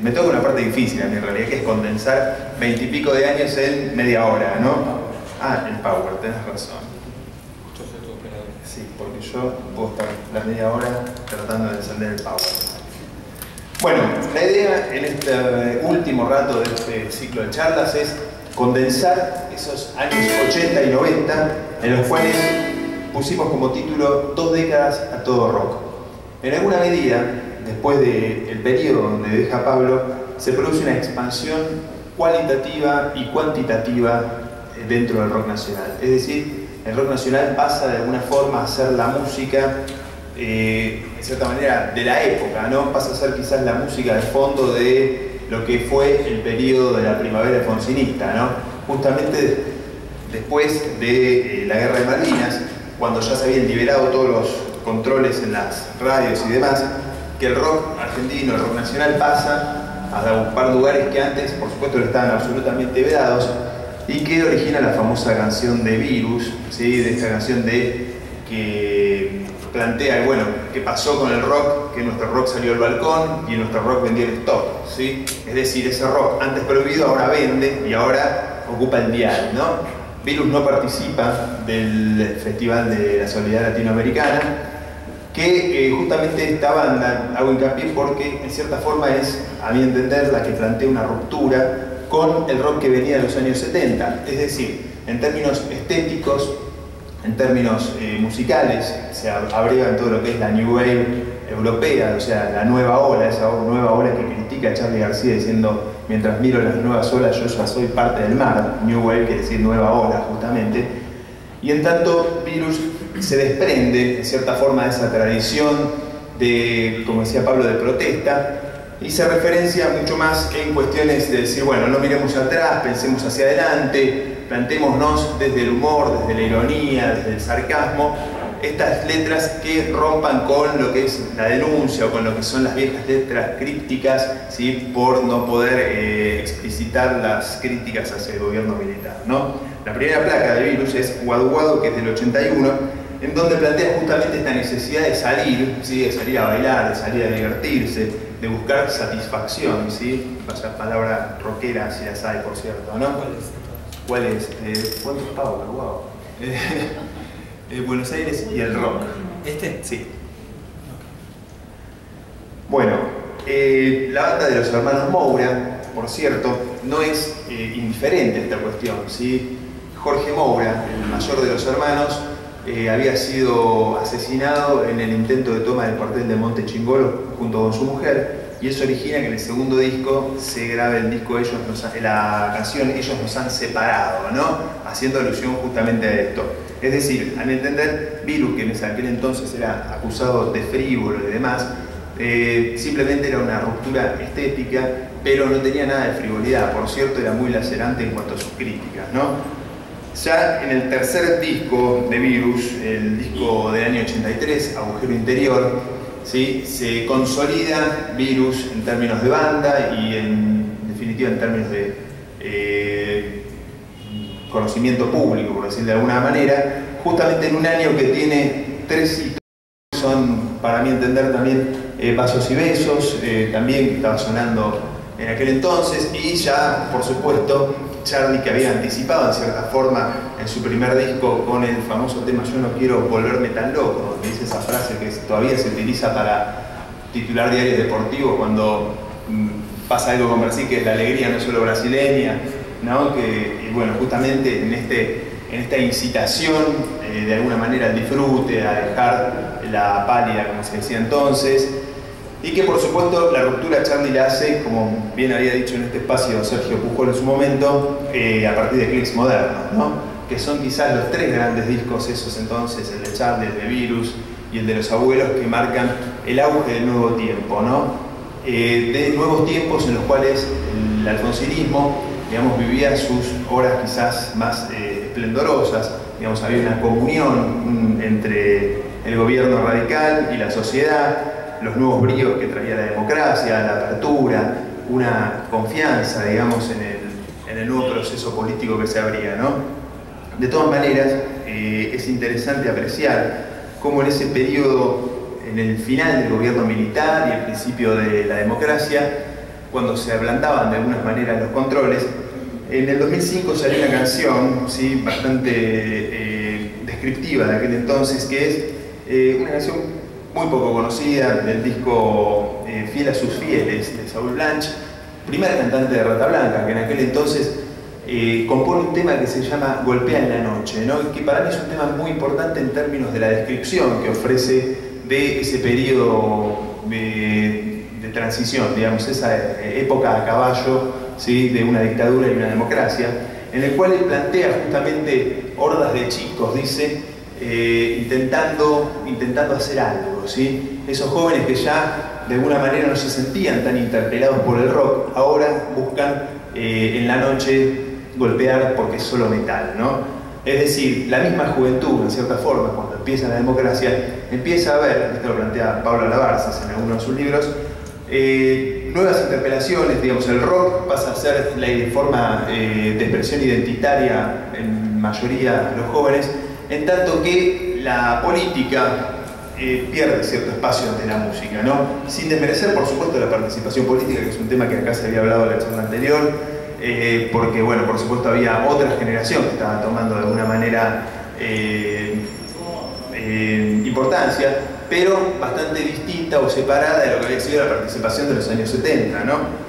me toca una parte difícil a mí en realidad, que es condensar 20 y pico de años en media hora, ¿no? Ah, el power, tenés razón. Sí, porque yo puedo estar la media hora tratando de encender el power. Bueno, la idea en este último rato de este ciclo de charlas es condensar esos años 80 y 90 en los cuales pusimos como título 2 décadas a todo rock. En alguna medida, después del periodo donde deja Pablo, se produce una expansión cualitativa y cuantitativa dentro del rock nacional. Es decir, el rock nacional pasa de alguna forma a ser la música, en cierta manera, de la época, ¿no? Pasa a ser quizás la música de fondo de lo que fue el periodo de la primavera alfonsinista, ¿no? Justamente después de la Guerra de Malvinas, cuando ya se habían liberado todos los controles en las radios y demás, que el rock argentino, el rock nacional pasa a ocupar lugares que antes, por supuesto, estaban absolutamente vedados, y que origina la famosa canción de Virus, ¿sí? De esta canción que plantea, bueno, qué pasó con el rock, que nuestro rock salió al balcón y nuestro rock vendió el stock, ¿sí? Es decir, ese rock antes prohibido ahora vende y ahora ocupa el dial, ¿no? Virus no participa del Festival de la Solidaridad Latinoamericana, que justamente esta banda, hago hincapié porque en cierta forma es, a mi entender, la que plantea una ruptura con el rock que venía de los años 70, es decir, en términos estéticos, en términos musicales, se abreva en todo lo que es la New Wave europea, o sea, la nueva ola, esa nueva ola que critica a Charly García diciendo, mientras miro las nuevas olas yo ya soy parte del mar. New Wave quiere decir nueva ola, justamente. Y en tanto, Virus se desprende, en cierta forma, de esa tradición de, como decía Pablo, de protesta, y se referencia mucho más en cuestiones de decir, bueno, no miremos atrás, pensemos hacia adelante, plantémonos desde el humor, desde la ironía, desde el sarcasmo, estas letras que rompan con lo que es la denuncia o con lo que son las viejas letras crípticas, ¿sí? Por no poder explicitar las críticas hacia el gobierno militar, ¿no? La primera placa de Virus es Guadu Guadu, que es del 81, en donde plantea justamente esta necesidad de salir, ¿sí? De salir a bailar, de salir a divertirse, de buscar satisfacción, ¿sí? Esa palabra rockera, si las hay, por cierto, ¿no? ¿Cuál es? ¿Cuántos Power? Wow. Buenos Aires y el rock. ¿Este? Sí. Bueno, la banda de los hermanos Moura, por cierto, no es indiferente a esta cuestión, ¿sí? Jorge Moura, el mayor de los hermanos, había sido asesinado en el intento de toma del cuartel de Monte Chingolo junto con su mujer, y eso origina que en el segundo disco se grabe el disco la canción Ellos nos han separado, ¿no? Haciendo alusión justamente a esto. Es decir, a mi entender, Virus, que en aquel entonces era acusado de frívolo y demás, simplemente era una ruptura estética, pero no tenía nada de frivolidad. Por cierto, era muy lacerante en cuanto a sus críticas, ¿no? Ya en el tercer disco de Virus, el disco del año 83, Agujero Interior, ¿sí? Se consolida Virus en términos de banda y en definitiva en términos de conocimiento público, por decirlo de alguna manera, justamente en un año que tiene 3 hitos, que son, para mi entender, también Vasos y Besos, también que estaba sonando en aquel entonces, y ya, por supuesto, Charly, que había anticipado en cierta forma en su primer disco con el famoso tema Yo no quiero volverme tan loco, donde dice esa frase que todavía se utiliza para titular diarios deportivos cuando pasa algo con Brasil, que es la alegría no solo brasileña, ¿no? Y bueno, justamente en esta incitación de alguna manera al disfrute, a dejar la pálida, como se decía entonces, y que por supuesto la ruptura Charly la hace, como bien había dicho en este espacio Sergio Pujol en su momento, a partir de Clics Modernos, ¿no? Que son quizás los 3 grandes discos esos entonces, el de Charly, el de Virus y el de Los Abuelos, que marcan el auge del nuevo tiempo, ¿no? De nuevos tiempos en los cuales el alfonsinismo, digamos, vivía sus horas quizás más esplendorosas, digamos, había una comunión entre el gobierno radical y la sociedad, los nuevos bríos que traía la democracia, la apertura, una confianza, digamos, en el nuevo proceso político que se abría, ¿no? De todas maneras, es interesante apreciar cómo en ese periodo, en el final del gobierno militar y el principio de la democracia, cuando se ablandaban de algunas maneras los controles. En el 2005 salió una canción, ¿sí?, bastante descriptiva de aquel entonces, que es una canción muy poco conocida del disco Fiel a sus fieles, de Saúl Blanch, primer cantante de Rata Blanca, que en aquel entonces compone un tema que se llama Golpea en la noche, ¿no?, y que para mí es un tema muy importante en términos de la descripción que ofrece de ese periodo de transición, digamos, esa época a caballo, ¿sí?, de una dictadura y una democracia, en el cual él plantea justamente hordas de chicos, dice, intentando hacer algo, ¿sí? Esos jóvenes que ya de alguna manera no se sentían tan interpelados por el rock, ahora buscan en la noche golpear porque es solo metal, ¿no? Es decir, la misma juventud, en cierta forma, cuando empieza la democracia, empieza a ver, esto lo plantea Pablo Labarzas en alguno de sus libros, nuevas interpelaciones, digamos, el rock pasa a ser la forma de expresión identitaria en mayoría de los jóvenes, en tanto que la política pierde cierto espacio ante la música, ¿no? Sin desmerecer, por supuesto, la participación política, que es un tema que acá se había hablado en la charla anterior, porque, bueno, por supuesto había otra generación que estaba tomando de alguna manera importancia, pero bastante distinta o separada de lo que había sido la participación de los años 70, ¿no?